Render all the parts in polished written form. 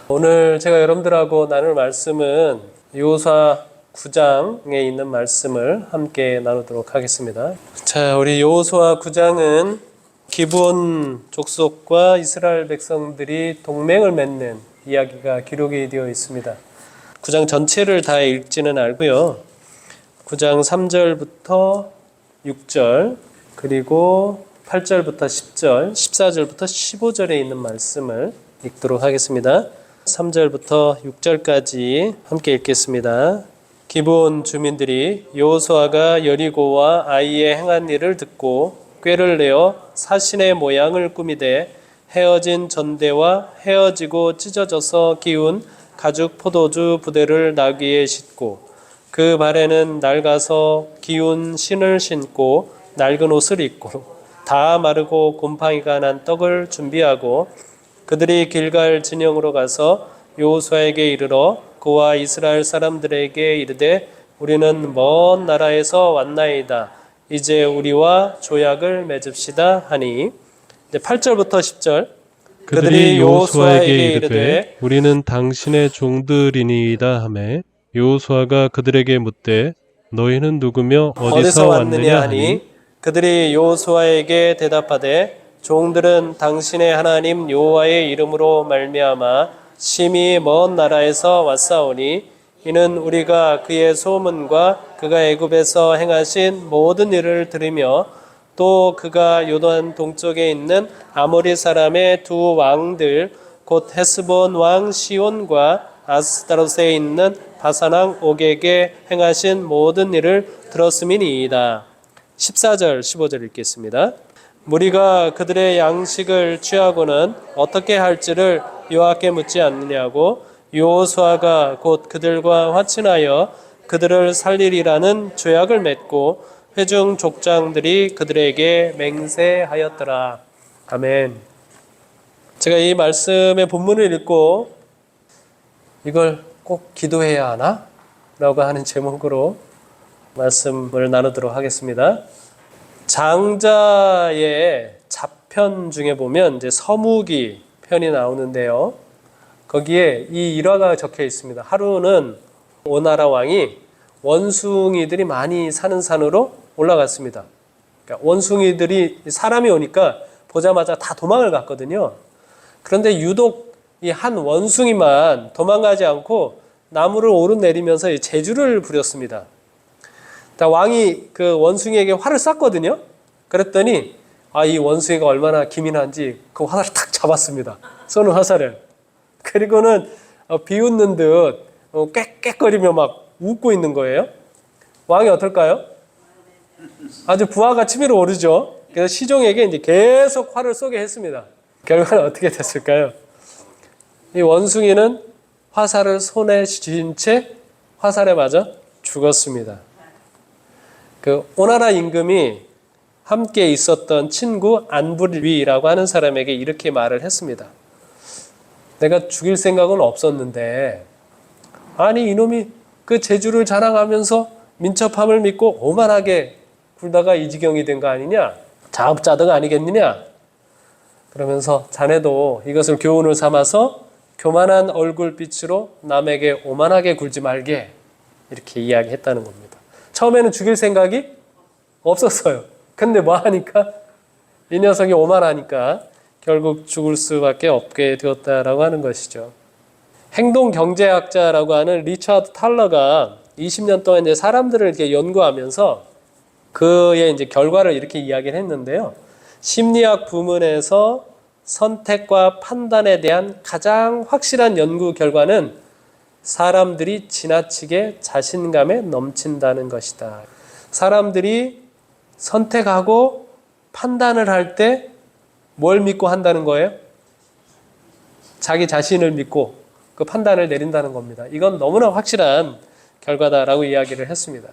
오늘 제가 여러분들하고 나눌 말씀은 여호수아 9장에 있는 말씀을 함께 나누도록 하겠습니다. 자, 우리 여호수아 9장은 기브온 족속과 이스라엘 백성들이 동맹을 맺는 이야기가 기록이 되어 있습니다. 9장 전체를 다 읽지는 않고요. 9장 3절부터 6절 그리고 8절부터 10절, 14절부터 15절에 있는 말씀을 읽도록 하겠습니다. 3절부터 6절까지 함께 읽겠습니다. 기브온 주민들이 여호수아가 여리고와 아이에 행한 일을 듣고 꾀를 내어 사신의 모양을 꾸미되 헤어진 전대와 헤어지고 찢어져서 기운 가죽 포도주 부대를 나귀에 싣고 그 발에는 낡아서 기운 신을 신고 낡은 옷을 입고 다 마르고 곰팡이가 난 떡을 준비하고 그들이 길갈 진영으로 가서 여호수아에게 이르러 그와 이스라엘 사람들에게 이르되 우리는 먼 나라에서 왔나이다. 이제 우리와 조약을 맺읍시다 하니 8절부터 10절 그들이 여호수아에게 이르되 우리는 당신의 종들이니이다 하매 여호수아가 그들에게 묻되 너희는 누구며 어디서 왔느냐 하니 그들이 여호수아에게 대답하되 종들은 당신의 하나님 여호와의 이름으로 말미암아 심히 먼 나라에서 왔사오니 이는 우리가 그의 소문과 그가 애굽에서 행하신 모든 일을 들으며 또 그가 요단 동쪽에 있는 아모리 사람의 두 왕들 곧 헤스본 왕 시온과 아스타롯에 있는 바산 왕 옥에게 행하신 모든 일을 들었음이니이다. 14절 15절 읽겠습니다. 무리가 그들의 양식을 취하고는 어떻게 할지를 여호와께 묻지 않느냐고 여호수아가 곧 그들과 화친하여 그들을 살리리라는 조약을 맺고 회중 족장들이 그들에게 맹세하였더라. 아멘. 제가 이 말씀의 본문을 읽고 이걸 꼭 기도해야 하나? 라고 하는 제목으로 말씀을 나누도록 하겠습니다. 장자의 잡편 중에 보면 이제 서무기 편이 나오는데요. 거기에 이 일화가 적혀 있습니다. 하루는 오나라 왕이 원숭이들이 많이 사는 산으로 올라갔습니다. 그러니까 원숭이들이 사람이 오니까 보자마자 다 도망을 갔거든요. 그런데 유독 이 한 원숭이만 도망가지 않고 나무를 오르내리면서 제주를 부렸습니다. 왕이 그 원숭이에게 활을 쐈거든요. 그랬더니 이 원숭이가 얼마나 기민한지 그 화살을 탁 잡았습니다. 쏘는 화살을. 그리고는 비웃는 듯 꽥꽥거리며 막 웃고 있는 거예요. 왕이 어떨까요? 아주 부하가 치밀어 오르죠. 그래서 시종에게 이제 계속 활을 쏘게 했습니다. 결과는 어떻게 됐을까요? 이 원숭이는 화살을 손에 쥔 채 화살에 맞아 죽었습니다. 그 오나라 임금이 함께 있었던 친구 안불위라고 하는 사람에게 이렇게 말을 했습니다. 내가 죽일 생각은 없었는데 아니 이놈이 그 재주를 자랑하면서 민첩함을 믿고 오만하게 굴다가 이 지경이 된 거 아니냐? 자업자득 아니겠느냐? 그러면서 자네도 이것을 교훈을 삼아서 교만한 얼굴빛으로 남에게 오만하게 굴지 말게 이렇게 이야기했다는 겁니다. 처음에는 죽일 생각이 없었어요. 근데 뭐 하니까 이 녀석이 오만하니까 결국 죽을 수밖에 없게 되었다라고 하는 것이죠. 행동경제학자라고 하는 리처드 탈러가 20년 동안 이제 사람들을 이렇게 연구하면서 그의 이제 결과를 이렇게 이야기를 했는데요. 심리학 부문에서 선택과 판단에 대한 가장 확실한 연구 결과는 사람들이 지나치게 자신감에 넘친다는 것이다. 사람들이 선택하고 판단을 할 때 뭘 믿고 한다는 거예요? 자기 자신을 믿고 그 판단을 내린다는 겁니다. 이건 너무나 확실한 결과다라고 이야기를 했습니다.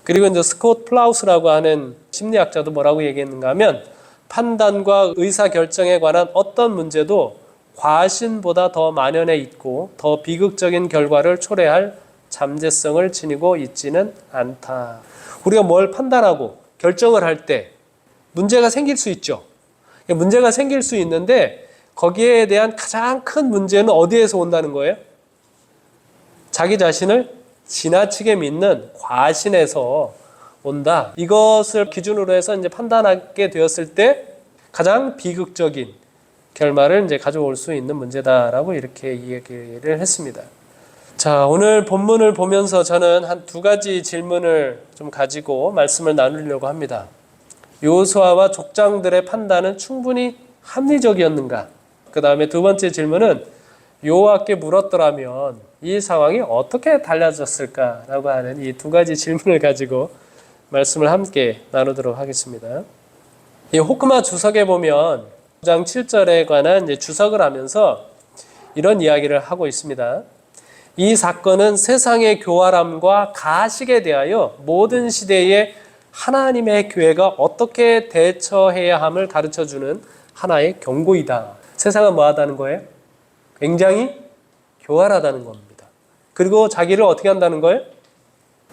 그리고 이제 스콧 플라우스라고 하는 심리학자도 뭐라고 얘기했는가 하면 판단과 의사결정에 관한 어떤 문제도 과신보다 더 만연해 있고 더 비극적인 결과를 초래할 잠재성을 지니고 있지는 않다. 우리가 뭘 판단하고 결정을 할 때 문제가 생길 수 있죠. 문제가 생길 수 있는데 거기에 대한 가장 큰 문제는 어디에서 온다는 거예요? 자기 자신을 지나치게 믿는 과신에서 온다. 이것을 기준으로 해서 이제 판단하게 되었을 때 가장 비극적인 결말을 이제 가져올 수 있는 문제다라고 이렇게 얘기를 했습니다. 자, 오늘 본문을 보면서 저는 한 두 가지 질문을 좀 가지고 말씀을 나누려고 합니다. 여호수아와 족장들의 판단은 충분히 합리적이었는가? 그 다음에 두 번째 질문은 여호와께 물었더라면 이 상황이 어떻게 달라졌을까라고 하는 이 두 가지 질문을 가지고 말씀을 함께 나누도록 하겠습니다. 이 호크마 주석에 보면 9장 7절에 관한 이제 주석을 하면서 이런 이야기를 하고 있습니다. 이 사건은 세상의 교활함과 가식에 대하여 모든 시대에 하나님의 교회가 어떻게 대처해야 함을 가르쳐주는 하나의 경고이다. 세상은 뭐하다는 거예요? 굉장히 교활하다는 겁니다. 그리고 자기를 어떻게 한다는 거예요?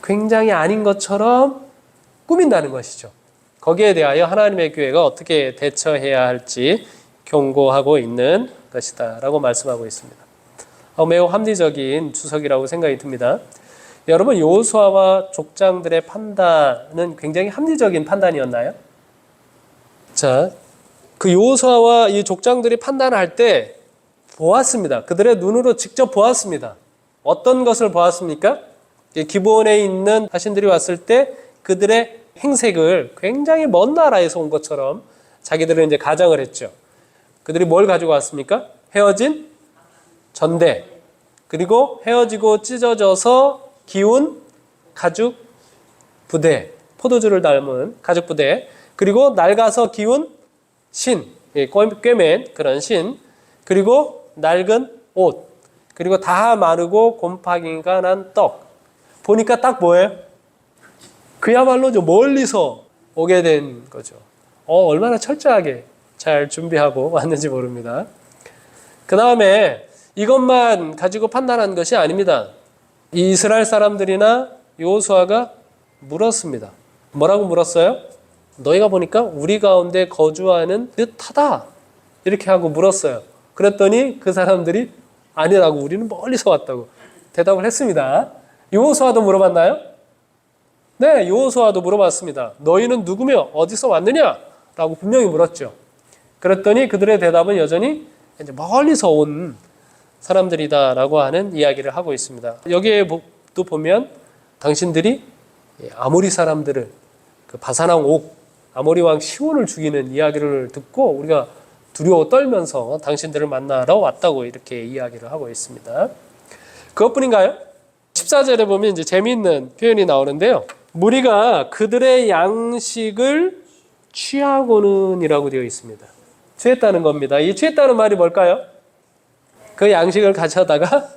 굉장히 아닌 것처럼 꾸민다는 것이죠. 거기에 대하여 하나님의 교회가 어떻게 대처해야 할지 경고하고 있는 것이다 라고 말씀하고 있습니다. 매우 합리적인 주석이라고 생각이 듭니다. 여러분, 여호수아와 족장들의 판단은 굉장히 합리적인 판단이었나요? 자, 그 여호수아와 이 족장들이 판단할 때 보았습니다. 그들의 눈으로 직접 보았습니다. 어떤 것을 보았습니까? 기브온에 있는 자신들이 왔을 때 그들의 행색을 굉장히 먼 나라에서 온 것처럼 자기들은 이제 가정을 했죠. 그들이 뭘 가지고 왔습니까? 헤어진 전대, 그리고 헤어지고 찢어져서 기운 가죽 부대, 포도주를 담은 가죽 부대, 그리고 낡아서 기운 신, 꿰맨 그런 신, 그리고 낡은 옷, 그리고 다 마르고 곰팡이가 난 떡. 보니까 딱 뭐예요? 그야말로 좀 멀리서 오게 된 거죠. 얼마나 철저하게 잘 준비하고 왔는지 모릅니다. 그 다음에 이것만 가지고 판단한 것이 아닙니다. 이 이스라엘 사람들이나 여호수아가 물었습니다. 뭐라고 물었어요? 너희가 보니까 우리 가운데 거주하는 듯하다. 이렇게 하고 물었어요. 그랬더니 그 사람들이 아니라고, 우리는 멀리서 왔다고 대답을 했습니다. 여호수아도 물어봤나요? 네, 여호수아도 물어봤습니다. 너희는 누구며 어디서 왔느냐? 라고 분명히 물었죠. 그랬더니 그들의 대답은 여전히 이제 멀리서 온 사람들이다라고 하는 이야기를 하고 있습니다. 여기에 또 보면 당신들이 아모리 사람들을, 그 바산왕 옥, 아모리 왕 시온을 죽이는 이야기를 듣고 우리가 두려워 떨면서 당신들을 만나러 왔다고 이렇게 이야기를 하고 있습니다. 그것뿐인가요? 14절에 보면 이제 재미있는 표현이 나오는데요. 무리가 그들의 양식을 취하고는이라고 되어 있습니다. 취했다는 겁니다. 이 취했다는 말이 뭘까요? 그 양식을 가져다가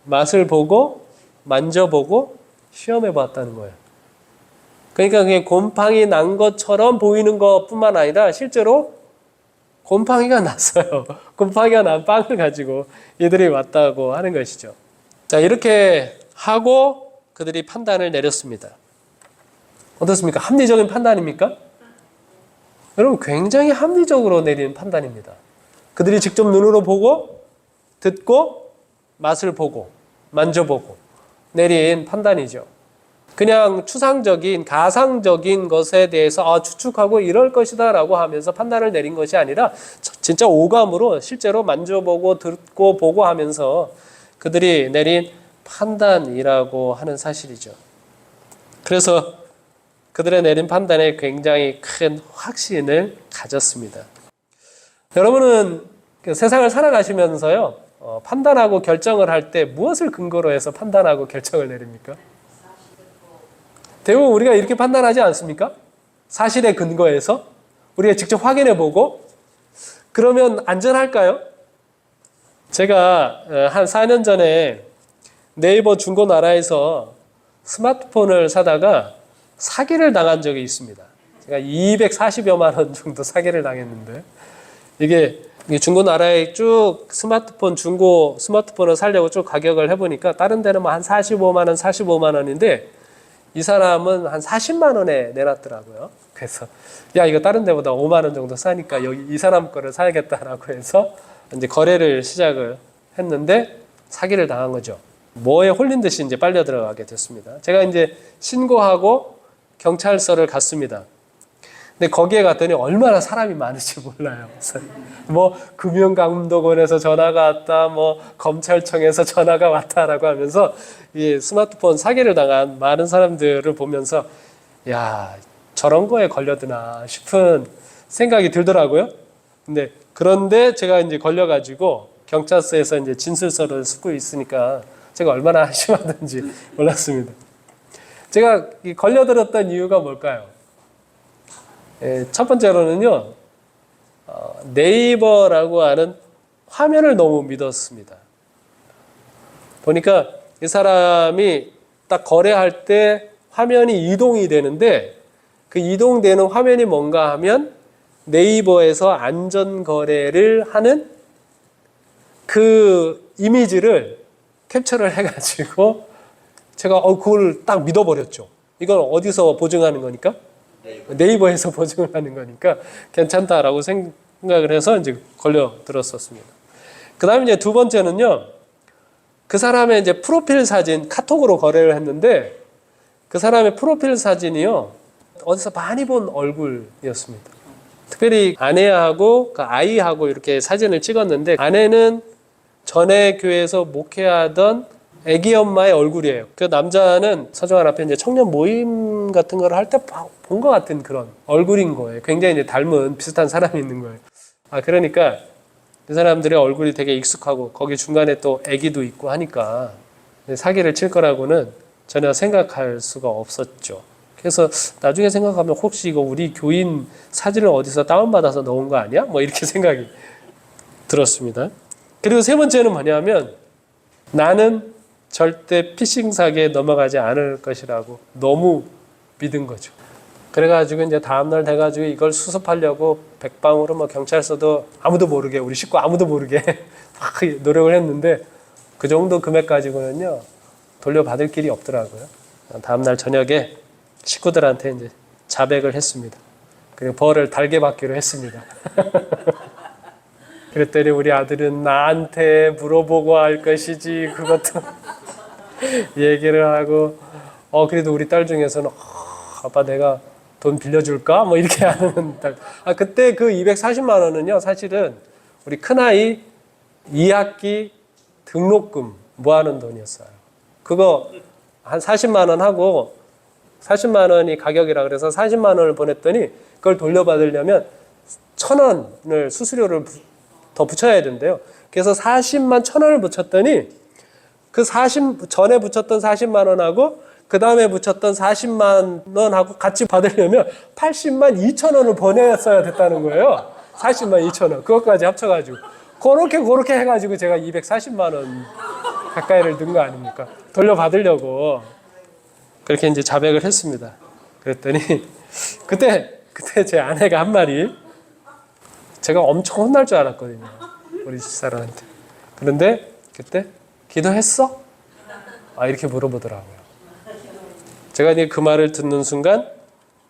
맛을 보고 만져보고 시험해 봤다는 거예요. 그러니까 그게 곰팡이 난 것처럼 보이는 것뿐만 아니라 실제로 곰팡이가 났어요. 곰팡이가 난 빵을 가지고 이들이 왔다고 하는 것이죠. 자, 이렇게 하고 그들이 판단을 내렸습니다. 어떻습니까? 합리적인 판단입니까? 여러분, 굉장히 합리적으로 내리는 판단입니다. 그들이 직접 눈으로 보고 듣고 맛을 보고 만져보고 내린 판단이죠. 그냥 추상적인 가상적인 것에 대해서 추측하고 이럴 것이다 라고 하면서 판단을 내린 것이 아니라 진짜 오감으로 실제로 만져보고 듣고 보고 하면서 그들이 내린 판단이라고 하는 사실이죠. 그래서 그들의 내린 판단에 굉장히 큰 확신을 가졌습니다. 여러분은 세상을 살아가시면서요, 판단하고 결정을 할 때 무엇을 근거로 해서 판단하고 결정을 내립니까? 대부분 우리가 이렇게 판단하지 않습니까? 사실에 근거해서 우리가 직접 확인해 보고. 그러면 안전할까요? 제가 한 4년 전에 네이버 중고나라에서 스마트폰을 사다가 사기를 당한 적이 있습니다. 제가 240여만 원 정도 사기를 당했는데, 이게 중고나라에 쭉 중고 스마트폰을 사려고 쭉 가격을 해보니까 다른 데는 한 45만 원, 45만 원인데 이 사람은 한 40만 원에 내놨더라고요. 그래서 야 이거 다른 데보다 5만 원 정도 싸니까 여기 이 사람 거를 사야겠다라고 해서 이제 거래를 시작을 했는데 사기를 당한 거죠. 뭐에 홀린 듯이 이제 빨려 들어가게 됐습니다. 제가 이제 신고하고 경찰서를 갔습니다. 근데 거기에 갔더니 얼마나 사람이 많은지 몰라요. 뭐 금융감독원에서 전화가 왔다, 뭐 검찰청에서 전화가 왔다라고 하면서 이 스마트폰 사기를 당한 많은 사람들을 보면서 야 저런 거에 걸려드나 싶은 생각이 들더라고요. 그런데 제가 이제 걸려가지고 경찰서에서 이제 진술서를 쓰고 있으니까 제가 얼마나 한심하든지 몰랐습니다. 제가 걸려들었던 이유가 뭘까요? 첫 번째로는요, 네이버라고 하는 화면을 너무 믿었습니다. 보니까 이 사람이 딱 거래할 때 화면이 이동이 되는데 그 이동되는 화면이 뭔가 하면 네이버에서 안전거래를 하는 그 이미지를 캡처를 해가지고 제가 그걸 딱 믿어버렸죠. 이건 어디서 보증하는 거니까? 네이버에서 보증을 하는 거니까 괜찮다라고 생각을 해서 이제 걸려들었었습니다. 그 다음에 이제 두 번째는요, 그 사람의 이제 프로필 사진, 카톡으로 거래를 했는데 그 사람의 프로필 사진이요, 어디서 많이 본 얼굴이었습니다. 특별히 아내하고 그 아이하고 이렇게 사진을 찍었는데 아내는 전에 교회에서 목회하던 아기 엄마의 얼굴이에요. 그 남자는 서정환 앞에 이제 청년 모임 같은 걸 할 때 본 것 같은 그런 얼굴인 거예요. 굉장히 이제 닮은 비슷한 사람이 있는 거예요. 그러니까 그 사람들의 얼굴이 되게 익숙하고 거기 중간에 또 아기도 있고 하니까 사기를 칠 거라고는 전혀 생각할 수가 없었죠. 그래서 나중에 생각하면 혹시 이거 우리 교인 사진을 어디서 다운받아서 넣은 거 아니야? 뭐 이렇게 생각이 들었습니다. 그리고 세 번째는 뭐냐면 나는 절대 피싱 사기에 넘어가지 않을 것이라고 너무 믿은 거죠. 그래가지고 이제 다음날 돼가지고 이걸 수습하려고 백방으로 뭐 경찰서도 아무도 모르게 우리 식구 아무도 모르게 막 노력을 했는데 그 정도 금액 가지고는요 돌려받을 길이 없더라고요. 다음날 저녁에 식구들한테 이제 자백을 했습니다. 그리고 벌을 달게 받기로 했습니다. 그랬더니 우리 아들은 나한테 물어보고 할 것이지 그것도 얘기를 하고 그래도 우리 딸 중에서는 아빠 내가 돈 빌려줄까? 뭐 이렇게 하는 딸. 그때 그 240만 원은요 사실은 우리 큰아이 2학기 등록금 모아놓은 돈이었어요. 그거 한 40만 원 하고 40만 원이 가격이라 그래서 40만 원을 보냈더니 그걸 돌려받으려면 1,000원을 수수료를 더 붙여야 된대요. 그래서 40만 1,000원을 붙였더니 그 전에 붙였던 40만 원하고 그 다음에 붙였던 40만 원하고 같이 받으려면 80만 2천 원을 보냈어야 됐다는 거예요. 40만 2천 원. 그것까지 합쳐가지고. 그렇게 해가지고 제가 240만 원 가까이를 든 거 아닙니까? 돌려받으려고. 그렇게 이제 자백을 했습니다. 그랬더니 그때 제 아내가 한 말이 제가 엄청 혼날 줄 알았거든요. 우리 집사람한테. 그런데 그때 기도했어? 이렇게 물어보더라고요. 제가 이제 그 말을 듣는 순간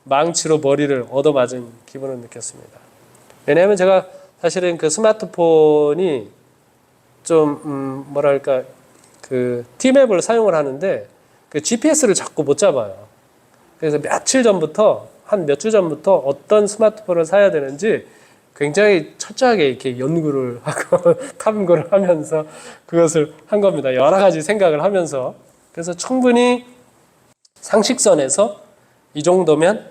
망치로 머리를 얻어맞은 기분을 느꼈습니다. 왜냐하면 제가 사실은 그 스마트폰이 좀 뭐랄까 그 T맵을 사용을 하는데 그 GPS를 자꾸 못 잡아요. 그래서 며칠 전부터 한 몇 주 전부터 어떤 스마트폰을 사야 되는지 굉장히 철저하게 이렇게 연구를 하고 탐구를 하면서 그것을 한 겁니다. 여러 가지 생각을 하면서. 그래서 충분히 상식선에서 이 정도면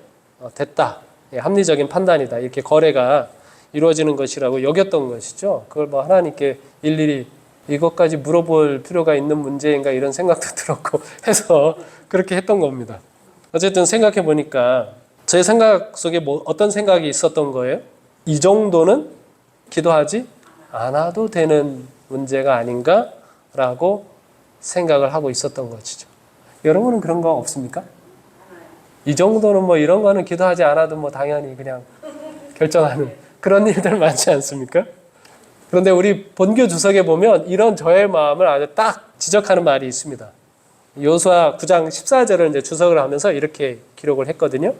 됐다. 합리적인 판단이다. 이렇게 거래가 이루어지는 것이라고 여겼던 것이죠. 그걸 뭐 하나님께 일일이 이것까지 물어볼 필요가 있는 문제인가 이런 생각도 들었고 해서 그렇게 했던 겁니다. 어쨌든 생각해 보니까 제 생각 속에 어떤 생각이 있었던 거예요? 이 정도는 기도하지 않아도 되는 문제가 아닌가라고 생각을 하고 있었던 것이죠. 여러분은 그런 거 없습니까? 이 정도는 뭐 이런 거는 기도하지 않아도 뭐 당연히 그냥 결정하는 그런 일들 많지 않습니까? 그런데 우리 본교 주석에 보면 이런 저의 마음을 아주 딱 지적하는 말이 있습니다. 여호수아 9장 14절을 이제 주석을 하면서 이렇게 기록을 했거든요.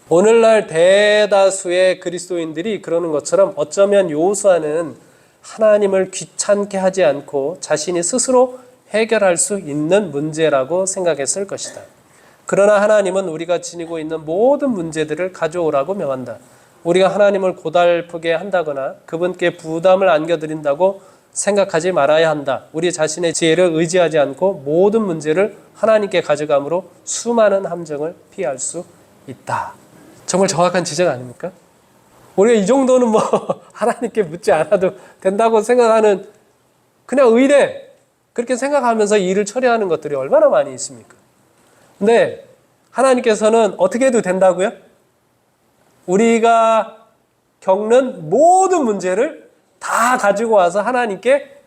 오늘날 대다수의 그리스도인들이 그러는 것처럼 어쩌면 여호수아는 하나님을 귀찮게 하지 않고 자신이 스스로 해결할 수 있는 문제라고 생각했을 것이다. 그러나 하나님은 우리가 지니고 있는 모든 문제들을 가져오라고 명한다. 우리가 하나님을 고달프게 한다거나 그분께 부담을 안겨드린다고 생각하지 말아야 한다. 우리 자신의 지혜를 의지하지 않고 모든 문제를 하나님께 가져감으로 수많은 함정을 피할 수 있다. 정말 정확한 지적 아닙니까? 우리가 이 정도는 뭐 하나님께 묻지 않아도 된다고 생각하는 그냥 의례, 그렇게 생각하면서 일을 처리하는 것들이 얼마나 많이 있습니까? 근데 하나님께서는 어떻게 해도 된다고요? 우리가 겪는 모든 문제를 다 가지고 와서 하나님께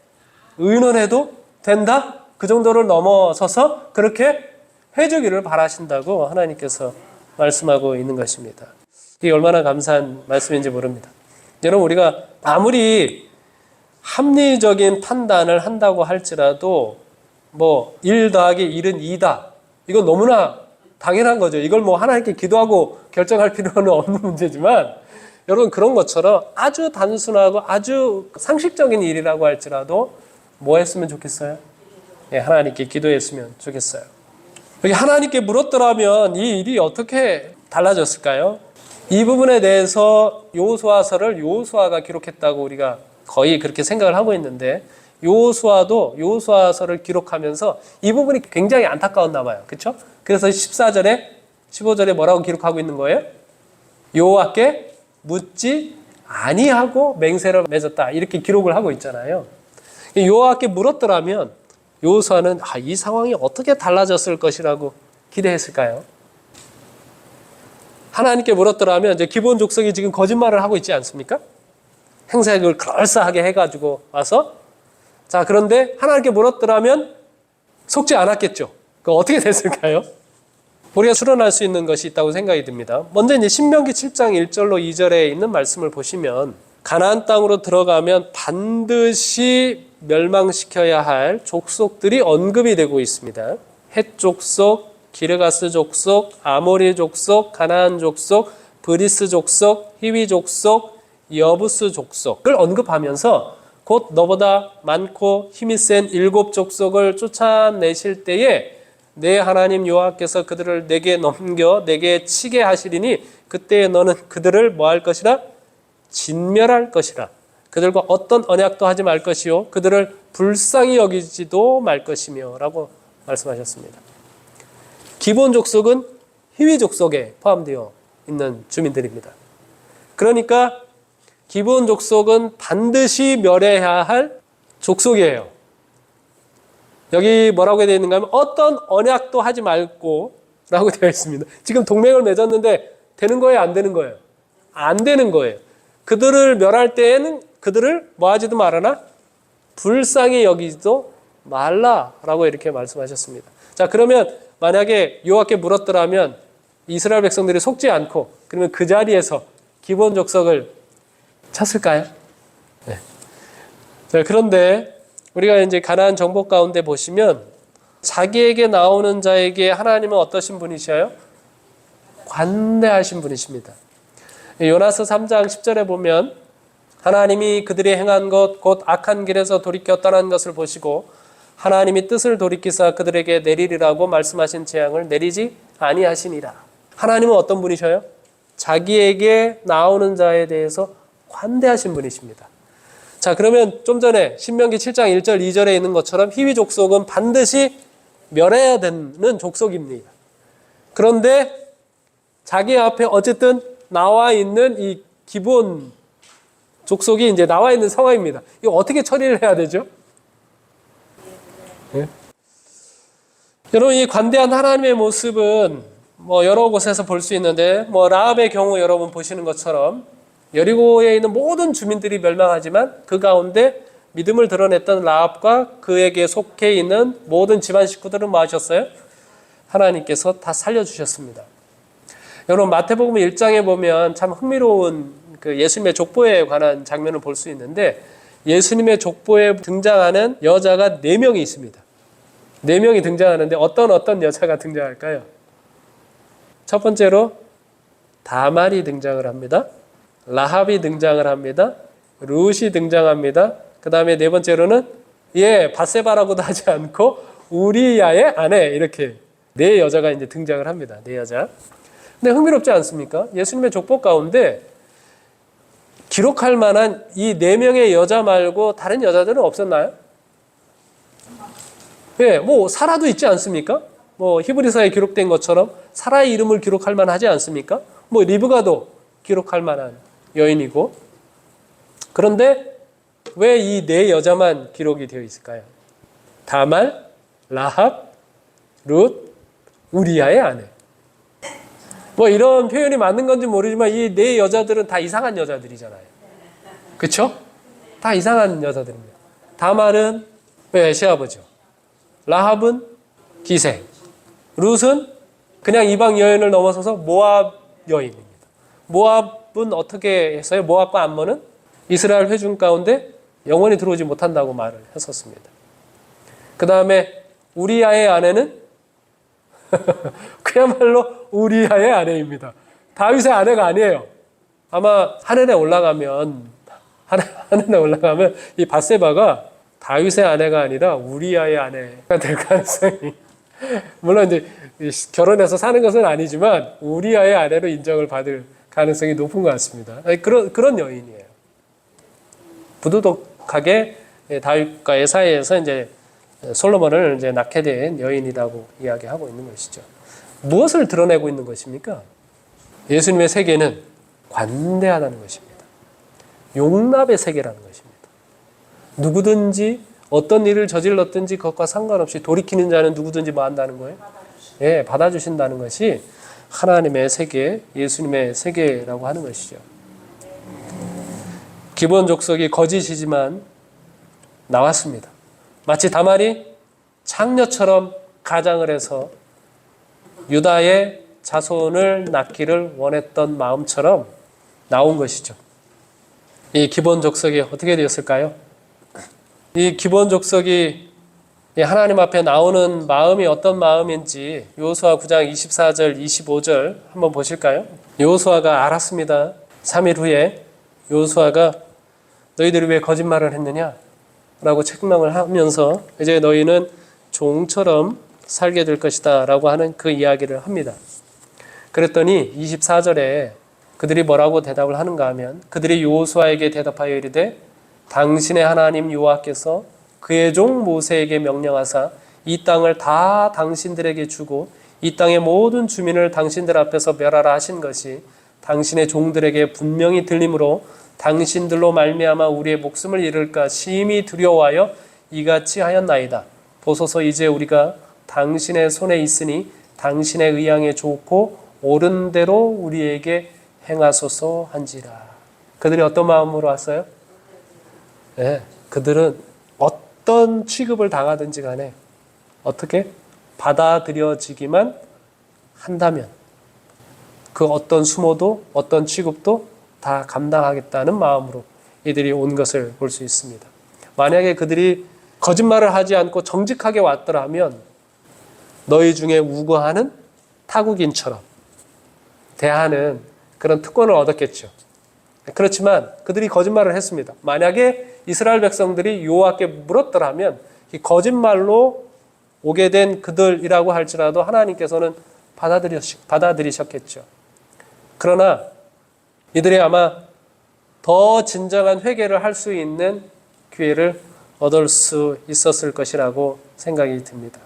의논해도 된다? 그 정도를 넘어서서 그렇게 해주기를 바라신다고 하나님께서 말씀하고 있는 것입니다. 이게 얼마나 감사한 말씀인지 모릅니다. 여러분, 우리가 아무리 합리적인 판단을 한다고 할지라도 뭐 1 더하기 1은 2다. 이건 너무나 당연한 거죠. 이걸 뭐 하나님께 기도하고 결정할 필요는 없는 문제지만 여러분, 그런 것처럼 아주 단순하고 아주 상식적인 일이라고 할지라도 뭐 했으면 좋겠어요? 예, 하나님께 기도했으면 좋겠어요. 여기 하나님께 물었더라면 이 일이 어떻게 달라졌을까요? 이 부분에 대해서 여호수아서를 여호수아가 기록했다고 우리가 거의 그렇게 생각을 하고 있는데, 여호수아도 여호수아서를 기록하면서 이 부분이 굉장히 안타까웠나 봐요. 그렇죠? 그래서 14절에 15절에 뭐라고 기록하고 있는 거예요? 여호와께 묻지 아니하고 맹세를 맺었다. 이렇게 기록을 하고 있잖아요. 여호와께 물었더라면 여호수아는 이 상황이 어떻게 달라졌을 것이라고 기대했을까요? 하나님께 물었더라면 이제 기본 족속이 지금 거짓말을 하고 있지 않습니까? 행색을 그럴싸하게 해가지고 와서, 자, 그런데 하나님께 물었더라면 속지 않았겠죠. 그 어떻게 됐을까요? 우리가 추론할 수 있는 것이 있다고 생각이 듭니다. 먼저 이제 신명기 7장 1절로 2절에 있는 말씀을 보시면 가나안 땅으로 들어가면 반드시 멸망시켜야 할 족속들이 언급이 되고 있습니다. 헷 족속, 기르가스 족속, 아모리 족속, 가나안 족속, 브리스 족속, 히위 족속, 여부스 족속을 언급하면서 곧 너보다 많고 힘이 센 7 족속을 쫓아내실 때에 내 하나님 여호와께서 그들을 내게 넘겨 내게 치게 하시리니 그때에 너는 그들을 뭐 할 것이라? 진멸할 것이라. 그들과 어떤 언약도 하지 말 것이요 그들을 불쌍히 여기지도 말 것이며 라고 말씀하셨습니다. 기본 족속은 히위 족속에 포함되어 있는 주민들입니다. 그러니까 기본 족속은 반드시 멸해야 할 족속이에요. 여기 뭐라고 되어 있는가 하면 어떤 언약도 하지 말고 라고 되어 있습니다. 지금 동맹을 맺었는데 되는 거예요? 안 되는 거예요? 안 되는 거예요. 그들을 멸할 때에는 그들을 뭐 하지도 말아라? 불쌍히 여기지도 말라라고 이렇게 말씀하셨습니다. 자, 그러면 만약에 여호와께 물었더라면 이스라엘 백성들이 속지 않고 그러면 그 자리에서 기본 족속을 쳤을까요? 네. 자, 그런데 우리가 이제 가나안 정복 가운데 보시면 자기에게 나오는 자에게 하나님은 어떠신 분이셔요? 관대하신 분이십니다. 요나서 3장 10절에 보면 하나님이 그들이 행한 것 곧 악한 길에서 돌이켜 떠난 것을 보시고 하나님이 뜻을 돌이키사 그들에게 내리리라고 말씀하신 재앙을 내리지 아니하시니라. 하나님은 어떤 분이셔요? 자기에게 나오는 자에 대해서 관대하신 분이십니다. 자, 그러면 좀 전에 신명기 7장 1절 2절에 있는 것처럼 히위 족속은 반드시 멸해야 되는 족속입니다. 그런데 자기 앞에 어쨌든 나와 있는 이 기본 족속이 이제 나와 있는 상황입니다. 이거 어떻게 처리를 해야 되죠? 네? 여러분, 이 관대한 하나님의 모습은 뭐 여러 곳에서 볼 수 있는데, 뭐 라합의 경우 여러분 보시는 것처럼 여리고에 있는 모든 주민들이 멸망하지만 그 가운데 믿음을 드러냈던 라합과 그에게 속해 있는 모든 집안 식구들은 뭐 하셨어요? 하나님께서 다 살려주셨습니다. 여러분, 마태복음 1장에 보면 참 흥미로운 그 예수님의 족보에 관한 장면을 볼 수 있는데, 예수님의 족보에 등장하는 여자가 4명이 있습니다. 네 명이 등장하는데 어떤 여자가 등장할까요? 첫 번째로 다말이 등장을 합니다. 라합이 등장을 합니다. 룻이 등장합니다. 그 다음에 네 번째로는 밧세바라고도 하지 않고 우리야의 아내, 이렇게 네 여자가 이제 등장을 합니다. 네 여자. 근데 흥미롭지 않습니까? 예수님의 족보 가운데 기록할 만한 이 네 명의 여자 말고 다른 여자들은 없었나요? 뭐 사라도 있지 않습니까? 뭐 히브리서에 기록된 것처럼 사라의 이름을 기록할 만하지 않습니까? 뭐 리브가도 기록할 만한 여인이고. 그런데 왜 이 네 여자만 기록이 되어 있을까요? 다말, 라합, 룻, 우리야의 아내. 뭐 이런 표현이 맞는 건지 모르지만 이 네 여자들은 다 이상한 여자들이잖아요. 그렇죠? 다 이상한 여자들입니다. 다말은 시아버죠. 라합은 기생. 룻은 그냥 이방 여인을 넘어서서 모압 여인입니다. 모압은 어떻게 했어요? 모압과 암몬은 이스라엘 회중 가운데 영원히 들어오지 못한다고 말을 했었습니다. 그 다음에 우리야의 아내는 그야말로 우리야의 아내입니다. 다윗의 아내가 아니에요. 아마 하늘에 올라가면 이 밧세바가 다윗의 아내가 아니라 우리야의 아내가 될 가능성이, 물론 이제 결혼해서 사는 것은 아니지만 우리야의 아내로 인정을 받을 가능성이 높은 것 같습니다. 그런 여인이에요. 부도덕하게 다윗과의 사이에서 이제 솔로몬을 이제 낳게 된 여인이라고 이야기하고 있는 것이죠. 무엇을 드러내고 있는 것입니까? 예수님의 세계는 관대하다는 것입니다. 용납의 세계라는 것입니다. 누구든지 어떤 일을 저질렀든지 그것과 상관없이 돌이키는 자는 누구든지 뭐 한다는 거예요? 받아주신다는 것이 하나님의 세계, 예수님의 세계라고 하는 것이죠. 기본 족속이 거짓이지만 나왔습니다. 마치 다말이 창녀처럼 가장을 해서 유다의 자손을 낳기를 원했던 마음처럼 나온 것이죠. 이 기본 족속이 어떻게 되었을까요? 이 기본 족속이 하나님 앞에 나오는 마음이 어떤 마음인지 여호수아 9장 24절 25절 한번 보실까요? 여호수아가 알았습니다. 3일 후에 여호수아가 너희들이 왜 거짓말을 했느냐? 라고 책망을 하면서 이제 너희는 종처럼 살게 될 것이다 라고 하는 그 이야기를 합니다. 그랬더니 24절에 그들이 뭐라고 대답을 하는가 하면 그들이 여호수아에게 대답하여 이르되 당신의 하나님 여호와께서 그의 종 모세에게 명령하사 이 땅을 다 당신들에게 주고 이 땅의 모든 주민을 당신들 앞에서 멸하라 하신 것이 당신의 종들에게 분명히 들림으로 당신들로 말미암아 우리의 목숨을 잃을까 심히 두려워하여 이같이 하였나이다. 보소서 이제 우리가 당신의 손에 있으니 당신의 의향에 좋고 옳은 대로 우리에게 행하소서 한지라. 그들이 어떤 마음으로 왔어요? 그들은 어떤 취급을 당하든지 간에 어떻게 받아들여지기만 한다면 그 어떤 수모도 어떤 취급도 다 감당하겠다는 마음으로 이들이 온 것을 볼 수 있습니다. 만약에 그들이 거짓말을 하지 않고 정직하게 왔더라면 너희 중에 우거하는 타국인처럼 대하는 그런 특권을 얻었겠죠. 그렇지만 그들이 거짓말을 했습니다. 만약에 이스라엘 백성들이 여호와께 물었더라면 이 거짓말로 오게 된 그들이라고 할지라도 하나님께서는 받아들이셨겠죠. 그러나 이들이 아마 더 진정한 회개를 할 수 있는 기회를 얻을 수 있었을 것이라고 생각이 듭니다.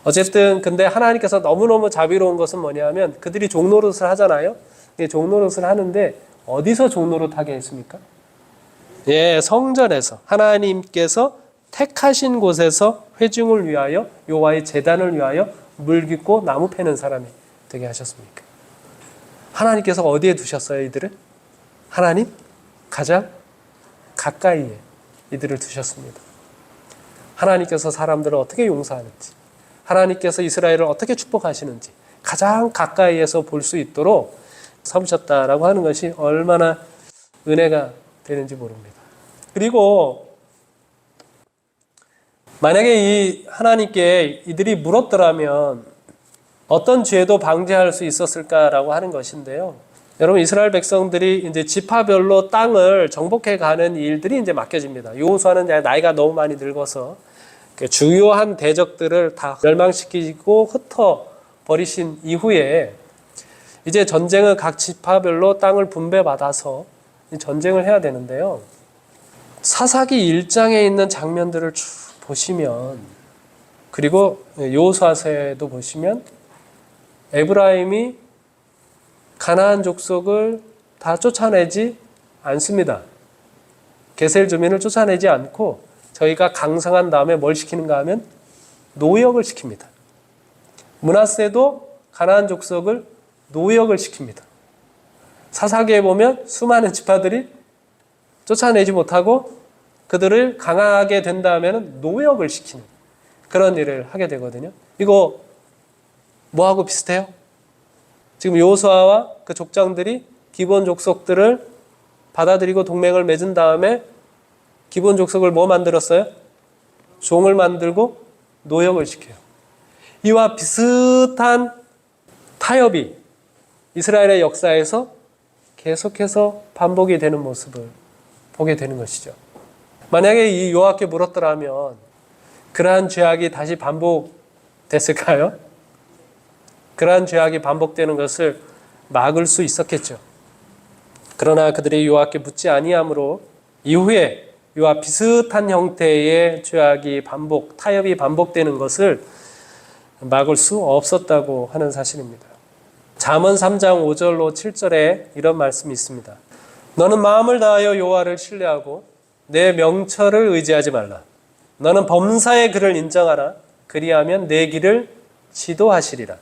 어쨌든 근데 하나님께서 너무너무 자비로운 것은 뭐냐면 그들이 종노릇을 하잖아요. 종노릇을 하는데 어디서 종노릇 하게 했습니까? 성전에서 하나님께서 택하신 곳에서 회중을 위하여 여호와의 제단을 위하여 물 깃고 나무 패는 사람이 되게 하셨습니까? 하나님께서 어디에 두셨어요, 이들을? 하나님 가장 가까이에 이들을 두셨습니다. 하나님께서 사람들을 어떻게 용서하는지, 하나님께서 이스라엘을 어떻게 축복하시는지 가장 가까이에서 볼 수 있도록 삼으셨다라고 하는 것이 얼마나 은혜가 되는지 모릅니다. 그리고 만약에 이 하나님께 이들이 물었더라면 어떤 죄도 방지할 수 있었을까라고 하는 것인데요. 여러분, 이스라엘 백성들이 이제 지파별로 땅을 정복해 가는 일들이 이제 맡겨집니다. 여호수아는 나이가 너무 많이 늙어서 주요한 대적들을 다 멸망시키고 흩어 버리신 이후에 이제 전쟁은 각 지파별로 땅을 분배받아서 전쟁을 해야 되는데요. 사사기 1장에 있는 장면들을 쭉 보시면, 그리고 여호수아서에도 보시면 에브라임이 가나안 족속을 다 쫓아내지 않습니다. 게셀 주민을 쫓아내지 않고 저희가 강성한 다음에 뭘 시키는가 하면 노역을 시킵니다. 므낫세도 가나안 족속을 노역을 시킵니다. 사사기에 보면 수많은 지파들이 쫓아내지 못하고 그들을 강하게 된 다음에는 노역을 시키는 그런 일을 하게 되거든요. 이거 뭐하고 비슷해요? 지금 여호수아와 그 족장들이 기본 족속들을 받아들이고 동맹을 맺은 다음에 기본 족속을 뭐 만들었어요? 종을 만들고 노역을 시켜요. 이와 비슷한 타협이 이스라엘의 역사에서 계속해서 반복이 되는 모습을 보게 되는 것이죠. 만약에 이 여호와께 물었더라면 그러한 죄악이 다시 반복됐을까요? 그러한 죄악이 반복되는 것을 막을 수 있었겠죠. 그러나 그들이 여호와께 묻지 아니함으로 이후에 이와 비슷한 형태의 죄악이 타협이 반복되는 것을 막을 수 없었다고 하는 사실입니다. 잠언 3장 5절로 7절에 이런 말씀이 있습니다. 너는 마음을 다하여 여호와를 신뢰하고 내 명철을 의지하지 말라. 너는 범사의 그를 인정하라. 그리하면 내 길을 지도하시리라.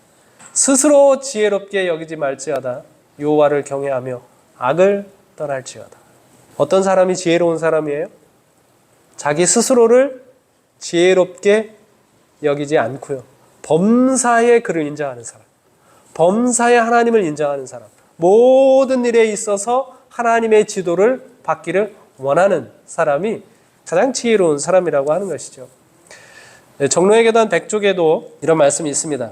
스스로 지혜롭게 여기지 말지어다. 여호와를 경외하며 악을 떠날지어다. 어떤 사람이 지혜로운 사람이에요? 자기 스스로를 지혜롭게 여기지 않고요. 범사의 그를 인정하는 사람. 범사의 하나님을 인정하는 사람. 모든 일에 있어서 하나님의 지도를 받기를 원하는 사람이 가장 지혜로운 사람이라고 하는 것이죠. 정로의 계단 100쪽에도 이런 말씀이 있습니다.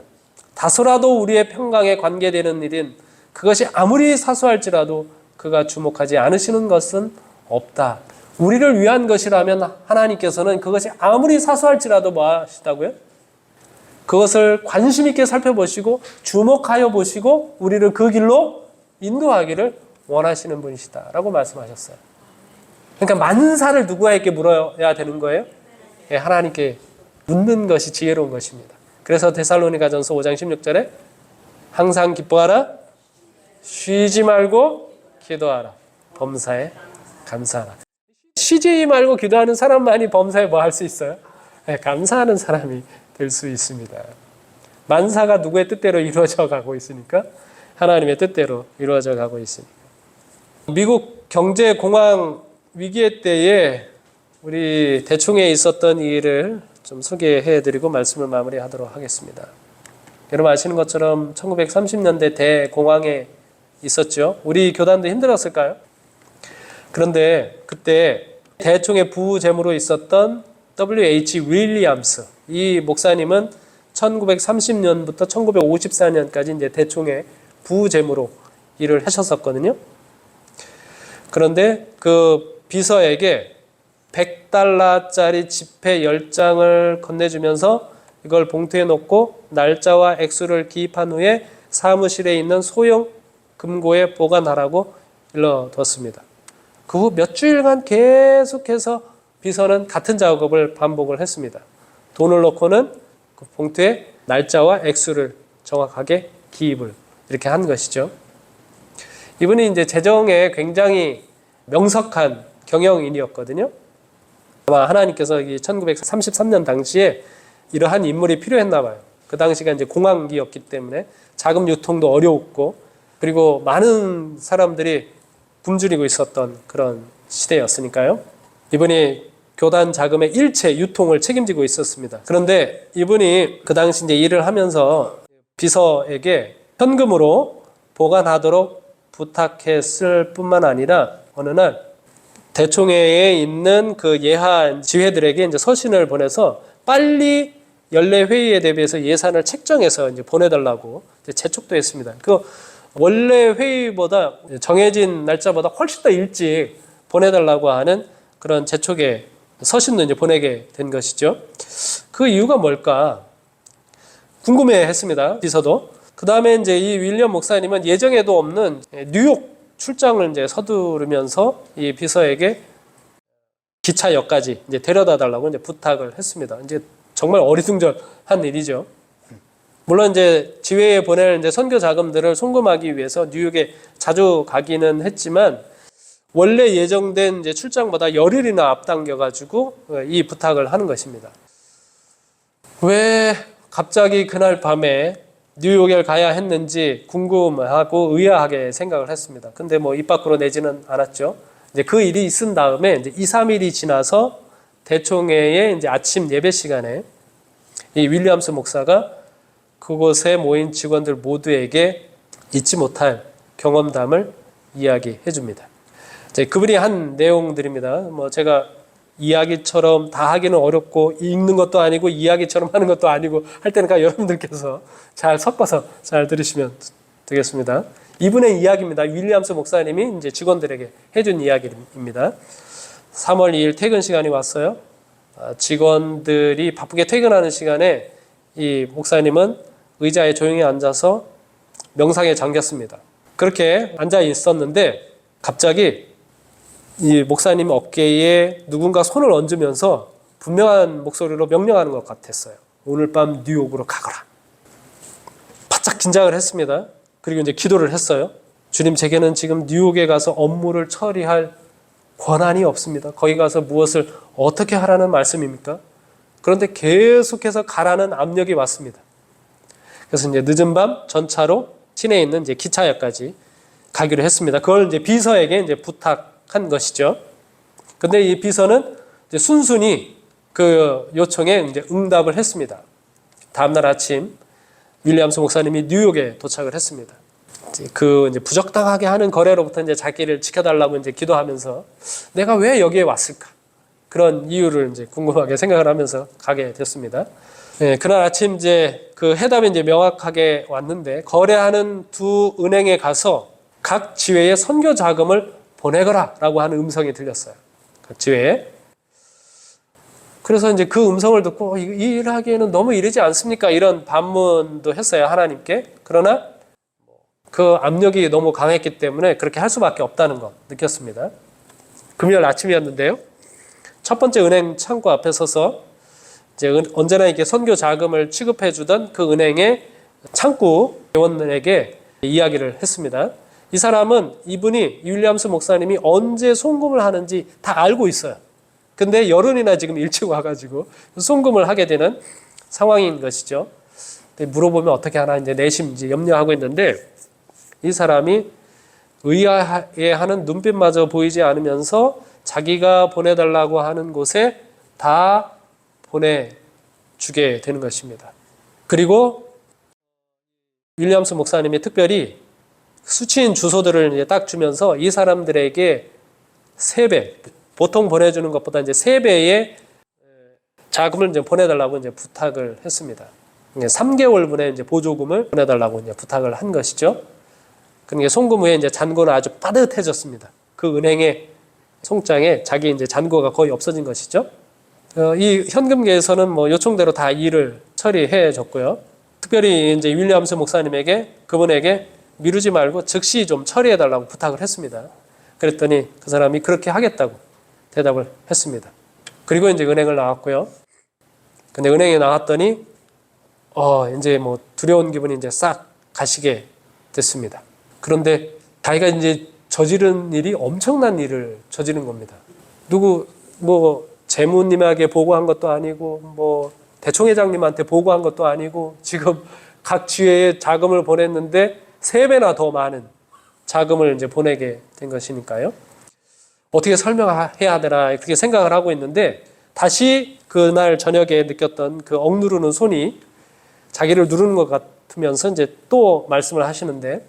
다소라도 우리의 평강에 관계되는 일인 그것이 아무리 사소할지라도 그가 주목하지 않으시는 것은 없다. 우리를 위한 것이라면 하나님께서는 그것이 아무리 사소할지라도 뭐 하시다고요? 그것을 관심 있게 살펴보시고 주목하여 보시고 우리를 그 길로 인도하기를 원하시는 분이시다라고 말씀하셨어요. 그러니까 만사를 누구에게 물어야 되는 거예요? 예, 하나님께 묻는 것이 지혜로운 것입니다. 그래서 데살로니가전서 5장 16절에 항상 기뻐하라, 쉬지 말고 기도하라, 범사에 감사하라. 쉬지 말고 기도하는 사람만이 범사에 뭐 할 수 있어요? 네, 감사하는 사람이 될 수 있습니다. 만사가 누구의 뜻대로 이루어져 가고 있으니까 하나님의 뜻대로 이루어져 가고 있으니까. 미국 경제 공황 위기의 때에 우리 대충에 있었던 일을 좀 소개해드리고 말씀을 마무리하도록 하겠습니다. 여러분 아시는 것처럼 1930년대 대공황에 있었죠. 우리 교단도 힘들었을까요? 그런데 그때 대총의 부재무로 있었던 W.H. 윌리엄스 이 목사님은 1930년부터 1954년까지 이제 대총의 부재무로 일을 하셨었거든요. 그런데 그 비서에게 $100짜리 지폐 10장을 건네주면서 이걸 봉투에 넣고 날짜와 액수를 기입한 후에 사무실에 있는 소형 금고에 보관하라고 일러뒀습니다. 그 후 몇 주일간 계속해서 비서는 같은 작업을 반복을 했습니다. 돈을 넣고는 그 봉투에 날짜와 액수를 정확하게 기입을 이렇게 한 것이죠. 이분이 이제 재정에 굉장히 명석한 경영인이었거든요. 아마 하나님께서 1933년 당시에 이러한 인물이 필요했나 봐요. 그 당시가 이제 공황기였기 때문에 자금 유통도 어려웠고 그리고 많은 사람들이 굶주리고 있었던 그런 시대였으니까요. 이분이 교단 자금의 일체 유통을 책임지고 있었습니다. 그런데 이분이 그 당시 이제 일을 하면서 비서에게 현금으로 보관하도록 부탁했을 뿐만 아니라 어느 날 대총회에 있는 그 예하 지회들에게 이제 서신을 보내서 빨리 연례 회의에 대비해서 예산을 책정해서 이제 보내달라고 이제 재촉도 했습니다. 그 원래 회의보다 정해진 날짜보다 훨씬 더 일찍 보내달라고 하는 그런 재촉의 서신도 이제 보내게 된 것이죠. 그 이유가 뭘까 궁금해했습니다. 비서도. 그 다음에 이제 이 윌리엄 목사님은 예정에도 없는 뉴욕 출장을 이제 서두르면서 이 비서에게 기차역까지 이제 데려다 달라고 이제 부탁을 했습니다. 이제 정말 어리둥절한 일이죠. 물론 이제 지회에 보낼 이제 선교 자금들을 송금하기 위해서 뉴욕에 자주 가기는 했지만 원래 예정된 이제 출장보다 열흘이나 앞당겨 가지고 이 부탁을 하는 것입니다. 왜 갑자기 그날 밤에 뉴욕에 가야 했는지 궁금하고 의아하게 생각을 했습니다. 근데 뭐 입 밖으로 내지는 않았죠. 이제 그 일이 있은 다음에 이제 2, 3일이 지나서 대총회의 이제 아침 예배 시간에 이 윌리엄스 목사가 그곳에 모인 직원들 모두에게 잊지 못할 경험담을 이야기해 줍니다. 그분이 한 내용들입니다. 뭐 제가 이야기처럼 다 하기는 어렵고 읽는 것도 아니고 이야기처럼 하는 것도 아니고 할 때니까 여러분들께서 잘 섞어서 잘 들으시면 되겠습니다. 이분의 이야기입니다. 윌리엄스 목사님이 이제 직원들에게 해준 이야기입니다. 3월 2일 퇴근 시간이 왔어요. 직원들이 바쁘게 퇴근하는 시간에 이 목사님은 의자에 조용히 앉아서 명상에 잠겼습니다. 그렇게 앉아 있었는데 갑자기 이 목사님 어깨에 누군가 손을 얹으면서 분명한 목소리로 명령하는 것 같았어요. 오늘 밤 뉴욕으로 가거라. 바짝 긴장을 했습니다. 그리고 이제 기도를 했어요. 주님, 제게는 지금 뉴욕에 가서 업무를 처리할 권한이 없습니다. 거기 가서 무엇을 어떻게 하라는 말씀입니까? 그런데 계속해서 가라는 압력이 왔습니다. 그래서 이제 늦은 밤 전차로 시내에 있는 이제 기차역까지 가기로 했습니다. 그걸 이제 비서에게 이제 부탁한 것이죠. 근데 이 비서는 이제 순순히 그 요청에 이제 응답을 했습니다. 다음날 아침 윌리엄스 목사님이 뉴욕에 도착을 했습니다. 그 이제 부적당하게 하는 거래로부터 이제 자기를 지켜달라고 이제 기도하면서 내가 왜 여기에 왔을까? 그런 이유를 이제 궁금하게 생각을 하면서 가게 됐습니다. 네, 그날 아침 이제 그 해답이 이제 명확하게 왔는데 거래하는 두 은행에 가서 각 지회에 선교 자금을 보내거라라고 하는 음성이 들렸어요. 각 지회에. 그래서 이제 그 음성을 듣고 이 일을 하기에는 너무 이르지 않습니까? 이런 반문도 했어요, 하나님께. 그러나 그 압력이 너무 강했기 때문에 그렇게 할 수밖에 없다는 거 느꼈습니다. 금요일 아침이었는데요. 첫 번째 은행 창구 앞에 서서 이제 언제나 이렇게 선교 자금을 취급해 주던 그 은행의 창구 회원에게 이야기를 했습니다. 이 사람은 이분이 윌리엄스 목사님이 언제 송금을 하는지 다 알고 있어요. 근데 열흘이나 지금 일찍 와가지고 송금을 하게 되는 상황인 것이죠. 물어보면 어떻게 하나 이제 내심 이제 염려하고 있는데 이 사람이 의아해하는 눈빛마저 보이지 않으면서 자기가 보내달라고 하는 곳에 다 보내주게 되는 것입니다. 그리고 윌리엄스 목사님이 특별히 수취인 주소들을 이제 딱 주면서 이 사람들에게 3배, 보통 보내주는 것보다 이제 3배의 자금을 이제 보내달라고 이제 부탁을 했습니다. 3개월분의 이제 보조금을 보내달라고 이제 부탁을 한 것이죠. 그러니까 송금 후에 이제 잔고는 아주 빠듯해졌습니다. 그 은행의 송장에 자기 이제 잔고가 거의 없어진 것이죠. 이 현금계에서는 뭐 요청대로 다 일을 처리해 줬고요. 특별히 이제 윌리엄스 목사님에게 그분에게 미루지 말고 즉시 좀 처리해 달라고 부탁을 했습니다. 그랬더니 그 사람이 그렇게 하겠다고 대답을 했습니다. 그리고 이제 은행을 나왔고요. 근데 은행에 나왔더니 이제 뭐 두려운 기분이 이제 싹 가시게 됐습니다. 그런데 자기가 이제 저지른 일이 엄청난 일을 저지른 겁니다. 뭐 재무님에게 보고한 것도 아니고 뭐 대총회장님한테 보고한 것도 아니고 지금 각 지회에 자금을 보냈는데 3배나 더 많은 자금을 이제 보내게 된 것이니까요. 어떻게 설명해야 되나 그렇게 생각을 하고 있는데 다시 그날 저녁에 느꼈던 그 억누르는 손이 자기를 누르는 것 같으면서 이제 또 말씀을 하시는데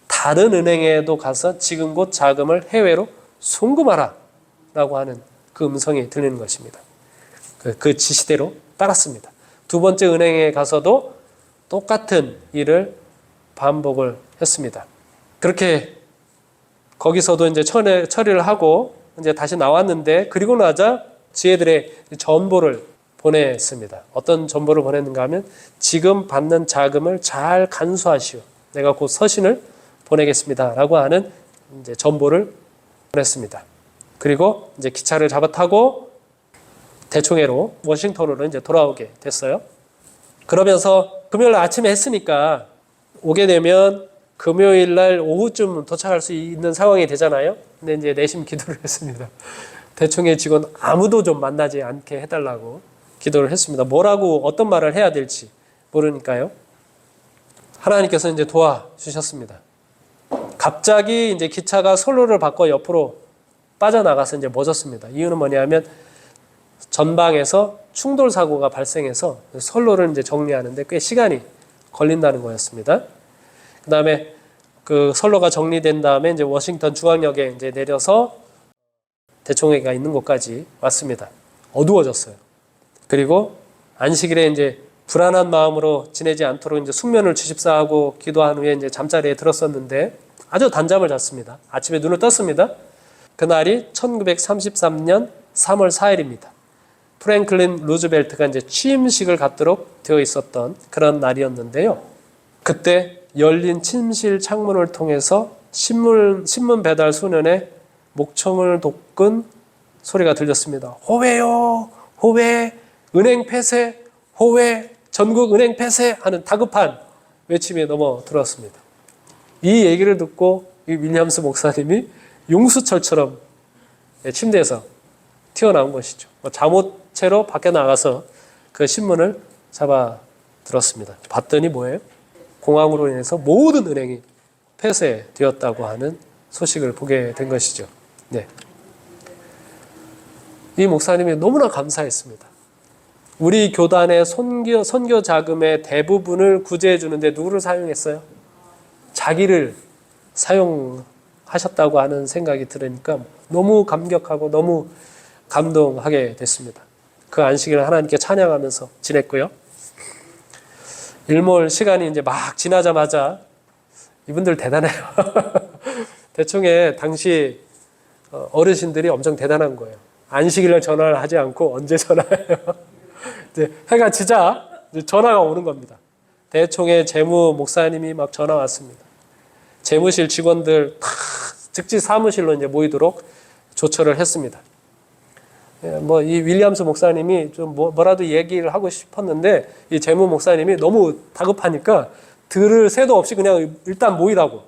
다른 은행에도 가서 지금 곧 자금을 해외로 송금하라 라고 하는 그 음성이 들리는 것입니다. 그 지시대로 빨았습니다. 두 번째 은행에 가서도 똑같은 일을 반복을 했습니다. 그렇게 거기서도 이제 처리를 하고 이제 다시 나왔는데, 그리고 나자 지혜들의 전보를 보냈습니다. 어떤 전보를 보냈는가 하면, 지금 받는 자금을 잘 간수하시오. 내가 곧 서신을 보내겠습니다. 라고 하는 이제 전보를 보냈습니다. 그리고 이제 기차를 잡아 타고 대총회로 워싱턴으로 이제 돌아오게 됐어요. 그러면서 금요일 아침에 했으니까 오게 되면 금요일 날 오후쯤 도착할 수 있는 상황이 되잖아요. 근데 이제 내심 기도를 했습니다. 대총회 직원 아무도 좀 만나지 않게 해달라고 기도를 했습니다. 뭐라고 어떤 말을 해야 될지 모르니까요. 하나님께서 이제 도와주셨습니다. 갑자기 이제 기차가 선로를 바꿔 옆으로 빠져나가서 이제 멎었습니다. 이유는 뭐냐면 전방에서 충돌 사고가 발생해서 선로를 이제 정리하는데 꽤 시간이 걸린다는 거였습니다. 그 다음에 그 선로가 정리된 다음에 이제 워싱턴 중앙역에 이제 내려서 대총회가 있는 곳까지 왔습니다. 어두워졌어요. 그리고 안식일에 이제 불안한 마음으로 지내지 않도록 이제 숙면을 주십사하고 기도한 후에 이제 잠자리에 들었었는데 아주 단잠을 잤습니다. 아침에 눈을 떴습니다. 그날이 1933년 3월 4일입니다. 프랭클린 루즈벨트가 이제 취임식을 갖도록 되어 있었던 그런 날이었는데요. 그때 열린 침실 창문을 통해서 신문 배달 소년의 목청을 돋군 소리가 들렸습니다. 호외요, 호외, 은행 폐쇄, 호외, 전국 은행 폐쇄 하는 다급한 외침이 넘어 들어왔습니다. 이 얘기를 듣고 이 윌리엄스 목사님이 용수철처럼 침대에서 튀어나온 것이죠. 잠옷채로 밖에 나가서 그 신문을 잡아 들었습니다. 봤더니 뭐예요? 공황으로 인해서 모든 은행이 폐쇄되었다고 하는 소식을 보게 된 것이죠. 네. 이 목사님이 너무나 감사했습니다. 우리 교단의 선교 자금의 대부분을 구제해 주는데 누구를 사용했어요? 자기를 사용하셨다고 하는 생각이 들으니까 너무 감격하고 너무 감동하게 됐습니다. 그 안식일을 하나님께 찬양하면서 지냈고요. 일몰 시간이 이제 막 지나자마자 이분들 대단해요. 대충에 당시 어르신들이 엄청 대단한 거예요. 안식일날 전화를 하지 않고 언제 전화해요? 이제 해가 지자 전화가 오는 겁니다. 대총회 재무 목사님이 막 전화 왔습니다. 재무실 직원들 다 즉시 사무실로 이제 모이도록 조처를 했습니다. 뭐 이 윌리엄스 목사님이 좀 뭐라도 얘기를 하고 싶었는데 이 재무 목사님이 너무 다급하니까 들을 새도 없이 그냥 일단 모이라고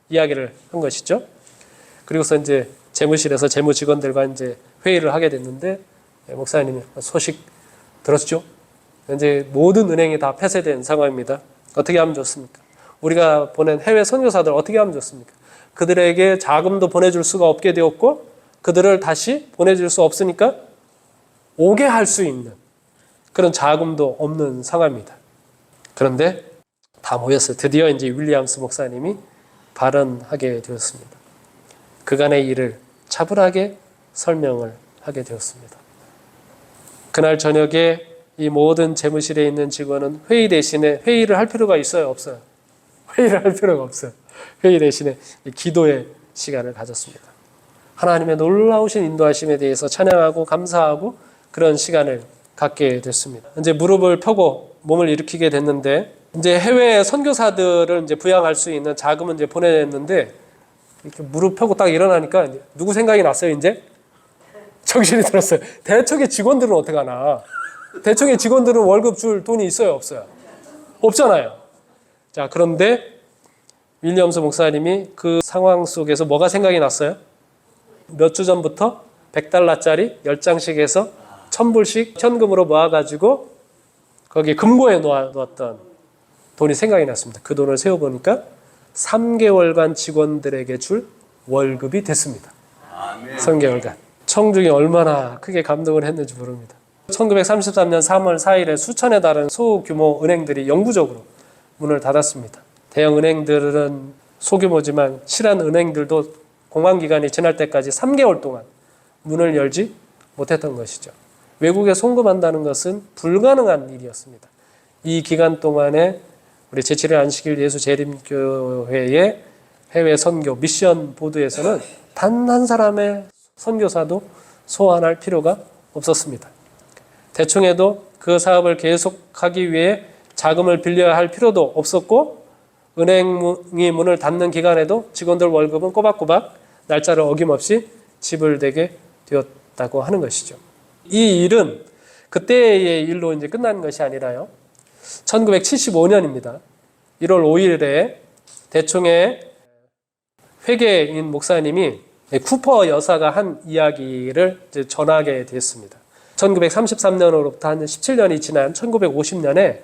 이야기를 한 것이죠. 그리고서 이제 재무실에서 재무 직원들과 이제 회의를 하게 됐는데 목사님이 소식 들었죠? 이제 모든 은행이 다 폐쇄된 상황입니다. 어떻게 하면 좋습니까? 우리가 보낸 해외 선교사들 어떻게 하면 좋습니까? 그들에게 자금도 보내줄 수가 없게 되었고 그들을 다시 보내줄 수 없으니까 오게 할 수 있는 그런 자금도 없는 상황입니다. 그런데 다 모였어요. 드디어 이제 윌리엄스 목사님이 발언하게 되었습니다. 그간의 일을 차분하게 설명을 하게 되었습니다. 그날 저녁에 이 모든 재무실에 있는 직원은 회의 대신에 회의를 할 필요가 있어요? 없어요? 회의를 할 필요가 없어요. 회의 대신에 기도의 시간을 가졌습니다. 하나님의 놀라우신 인도하심에 대해서 찬양하고 감사하고 그런 시간을 갖게 됐습니다. 이제 무릎을 펴고 몸을 일으키게 됐는데 이제 해외 선교사들을 이제 부양할 수 있는 자금은 이제 보내냈는데 이렇게 무릎 펴고 딱 일어나니까 누구 생각이 났어요, 이제? 정신이 들었어요. 대청의 직원들은 어떻게 하나? 대청의 직원들은 월급 줄 돈이 있어요, 없어요? 없잖아요. 자, 그런데 윌리엄스 목사님이 그 상황 속에서 뭐가 생각이 났어요? 몇 주 전부터 $100짜리 10장씩 해서 1000불씩 현금으로 모아가지고 거기 금고에 놓았던 돈이 생각이 났습니다. 그 돈을 세어보니까 3개월간 직원들에게 줄 월급이 됐습니다. 3개월간. 청중이 얼마나 크게 감동을 했는지 모릅니다. 1933년 3월 4일에 수천에 달하는 소규모 은행들이 영구적으로 문을 닫았습니다. 대형 은행들은 소규모지만 실한 은행들도 공황기간이 지날 때까지 3개월 동안 문을 열지 못했던 것이죠. 외국에 송금한다는 것은 불가능한 일이었습니다. 이 기간 동안에 우리 제7일 안식일 예수 재림교회의 해외 선교 미션 보드에서는 단 한 사람의 선교사도 소환할 필요가 없었습니다. 대충해도 그 사업을 계속하기 위해 자금을 빌려야 할 필요도 없었고 은행이 문을 닫는 기간에도 직원들 월급은 꼬박꼬박 날짜를 어김없이 지불되게 되었다고 하는 것이죠. 이 일은 그때의 일로 이제 끝난 것이 아니라요. 1975년입니다. 1월 5일에 대충의 회계인 목사님이 쿠퍼 여사가 한 이야기를 이제 전하게 됐습니다. 1933년으로부터 한 17년이 지난 1950년에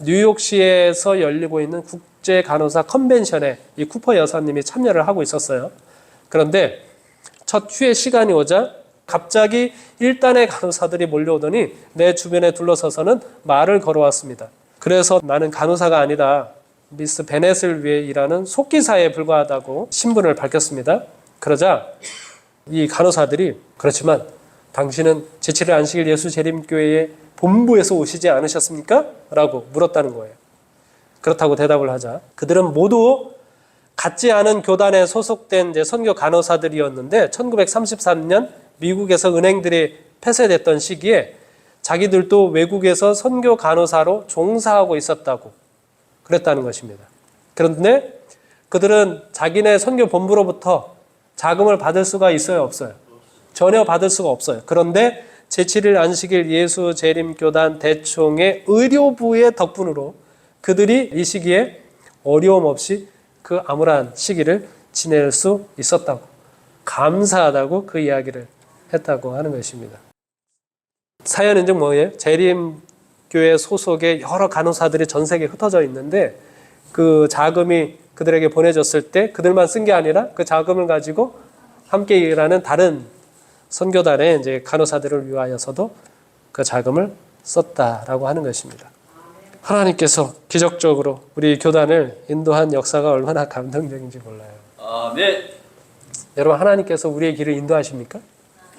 뉴욕시에서 열리고 있는 국제 간호사 컨벤션에 이 쿠퍼 여사님이 참여를 하고 있었어요. 그런데 첫 휴회 시간이 오자 갑자기 일단의 간호사들이 몰려오더니 내 주변에 둘러서서는 말을 걸어왔습니다. 그래서 나는 간호사가 아니다. 미스 베넷을 위해 일하는 속기사에 불과하다고 신분을 밝혔습니다. 그러자 이 간호사들이 그렇지만 당신은 제7일 안식일 예수 재림교회의 본부에서 오시지 않으셨습니까? 라고 물었다는 거예요. 그렇다고 대답을 하자 그들은 모두 같지 않은 교단에 소속된 이제 선교 간호사들이었는데 1933년 미국에서 은행들이 폐쇄됐던 시기에 자기들도 외국에서 선교 간호사로 종사하고 있었다고 그랬다는 것입니다. 그런데 그들은 자기네 선교 본부로부터 자금을 받을 수가 있어요, 없어요? 전혀 받을 수가 없어요. 그런데 제7일 안식일 예수 재림교단 대총의 의료부의 덕분으로 그들이 이 시기에 어려움 없이 그 암울한 시기를 지낼 수 있었다고, 감사하다고 그 이야기를 했다고 하는 것입니다. 사연은 즉 뭐예요? 재림교회 소속의 여러 간호사들이 전 세계에 흩어져 있는데 그 자금이 그들에게 보내졌을 때 그들만 쓴 게 아니라 그 자금을 가지고 함께 일하는 다른 선교단의 이제 간호사들을 위하여서도 그 자금을 썼다라고 하는 것입니다. 하나님께서 기적적으로 우리 교단을 인도한 역사가 얼마나 감동적인지 몰라요. 아멘. 여러분 하나님께서 우리의 길을 인도하십니까?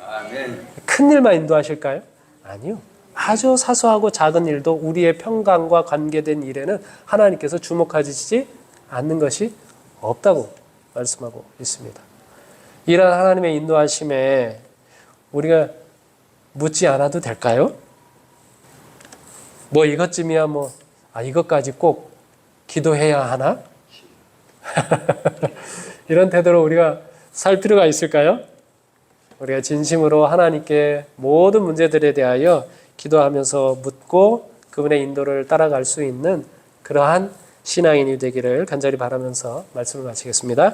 아멘. 큰 일만 인도하실까요? 아니요. 아주 사소하고 작은 일도 우리의 평강과 관계된 일에는 하나님께서 주목하시지 않는 것이 없다고 말씀하고 있습니다. 이런 하나님의 인도하심에 우리가 묻지 않아도 될까요? 뭐 이것쯤이야 이것까지 꼭 기도해야 하나? 이런 태도로 우리가 살 필요가 있을까요? 우리가 진심으로 하나님께 모든 문제들에 대하여 기도하면서 묻고 그분의 인도를 따라갈 수 있는 그러한 신앙인이 되기를 간절히 바라면서 말씀을 마치겠습니다.